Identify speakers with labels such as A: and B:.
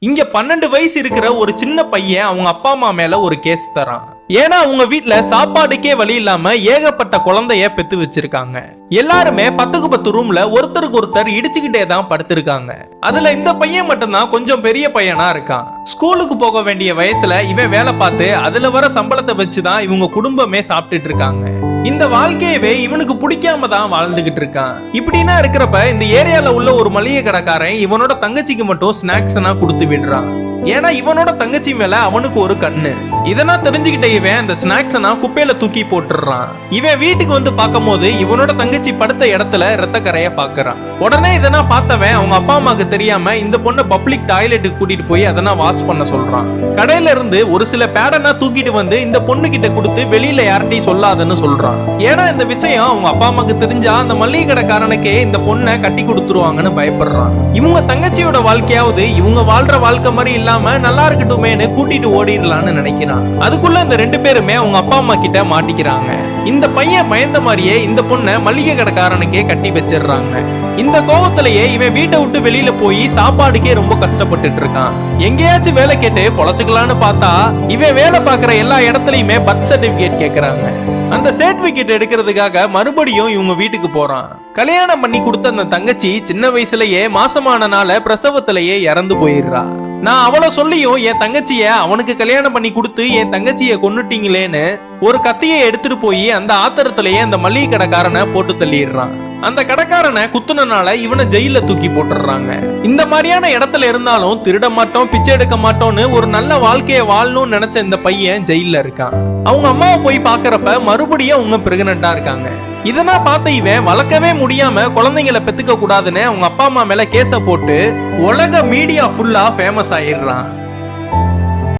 A: இங்க 12 வயசு இருக்கிற ஒரு சின்ன பையன் அவங்க அப்பா அம்மா மேல ஒரு கேஸ் தரான். ஏன்னா அவங்க வீட்டுல சாப்பாடுக்கே வழி இல்லாம ஏகப்பட்ட குழந்தைய பெத்து வச்சிருக்காங்க. எல்லாருமே 10க்கு 10 ரூம்ல ஒருத்தருக்கு ஒருத்தர் இடிச்சுக்கிட்டே தான் படுத்திருக்காங்க. அதுல இந்த பையன் மட்டும்தான் கொஞ்சம் பெரிய பையனா இருக்கான். ஸ்கூலுக்கு போக வேண்டிய வயசுல இவன் வேலை பார்த்து அதுல வர சம்பளத்தை வச்சுதான் இவங்க குடும்பமே சாப்பிட்டுட்டு இருக்காங்க. இந்த வாழ்க்கையவே இவனுக்கு பிடிக்காம தான் வாழ்ந்துகிட்டு இருக்கான். இப்படின்னா இருக்கிறப்ப இந்த ஏரியால உள்ள ஒரு மளிகை கடைக்காரன் இவனோட தங்கச்சிக்கு மட்டும் ஸ்நாக்ஸ்னா கொடுத்து விடுறான். ஏன்னா இவனோட தங்கச்சி மேல அவனுக்கு ஒரு கண்ணு. இதெல்லாம் தெரிஞ்சுக்கிட்ட இவன் அந்த ஸ்நாக்ஸ் குப்பையில தூக்கி போட்டுறான். இவன் வீட்டுக்கு வந்து பார்க்கும் போது இவனோட தங்கச்சி படுத்த இடத்துல ரத்த கரைய பாக்குறான். உடனே இதெல்லாம் பார்த்தவன் அவங்க அப்பா அம்மாக்கு தெரியாம இந்த பொண்ணை பப்ளிக் டாய்லெட்டுக்கு கூட்டிட்டு போய் அதெல்லாம் வாஷ் பண்ண சொல்றான். கடையில இருந்து ஒரு சில பேடனா தூக்கிட்டு வந்து இந்த பொண்ணு கிட்ட கொடுத்து வெளியில யார்கிட்டையும் சொல்லாதன்னு சொல்றான். ஏன்னா இந்த விஷயம் அவங்க அப்பா அம்மாக்கு தெரிஞ்சா அந்த மளிகை கடைக்காரனுக்கே இந்த பொண்ணை கட்டி கொடுத்துருவாங்கன்னு பயப்படுறான். இவங்க தங்கச்சியோட வாழ்க்கையாவது இவங்க வாழ்ற வாழ்க்கை மாதிரி இல்லாம நல்லா இருக்கட்டுமேனு கூட்டிட்டு ஓடிடலான்னு நினைக்கிறான். அதுக்குள்ள இந்த 2 பேருமே அவங்க அப்பா அம்மா கிட்ட மாட்டிக்கிறாங்க. இந்த பையன் பயந்த மாதிரியே இந்த பொண்ணை மளிகை கடைக்காரனுக்கே கட்டி வச்சிடுறாங்க. இந்த கோவத்திலேயே இவன் வீட்டை விட்டு வெளியில போய் சாப்பாடுக்கே ரொம்ப கஷ்டப்பட்டுட்டு இருக்கான். எங்கேயாச்சும் வேலை கேட்டு பொழைச்சுக்கலான்னு பார்த்தா இவன் வேலை பார்க்கிற எல்லா இடத்துலயுமே பர்த் சர்டிபிகேட் கேக்குறாங்க. அந்த சர்டிபிகேட் எடுக்கிறதுக்காக மறுபடியும் இவங்க வீட்டுக்கு போறான். கல்யாணம் பண்ணி கொடுத்த அந்த தங்கச்சி சின்ன வயசுலயே மாசமானனால பிரசவத்திலேயே இறந்து போயிடுறா. நான் அவளை சொல்லியும் என் தங்கச்சிய அவனுக்கு கல்யாணம் பண்ணி கொடுத்து என் தங்கச்சிய கொன்னுட்டீங்களேன்னு ஒரு கத்தியை எடுத்துட்டு போய் அந்த ஆத்திரத்திலேயே அந்த மளிகை கடைக்காரனை போட்டு தள்ளிடுறான். அந்த கடைக்காரனை குத்துனனால இவனை ஜெயில தூக்கி போட்டுறாங்க. இந்த மாதிரியான இடத்துல இருந்தாலும் திருட மாட்டோம் பிச்சை எடுக்க மாட்டோம்னு ஒரு நல்ல வாழ்க்கைய வாழணும்னு நினைச்ச இந்த பையன் ஜெயில இருக்கான். அவங்க அம்மாவை போய் பாக்குறப்ப மறுபடியும் அவங்க பிரெக்னண்டா இருக்காங்க. இதெல்லாம் பார்த்த இவன் வளர்க்கவே முடியாம குழந்தைங்களை பெத்துக்க கூடாதுன்னு அவங்க அப்பா அம்மா மேல கேஸ போட்டு உலக மீடியா ஃபுல்லா ஃபேமஸ் ஆயிடுறான்.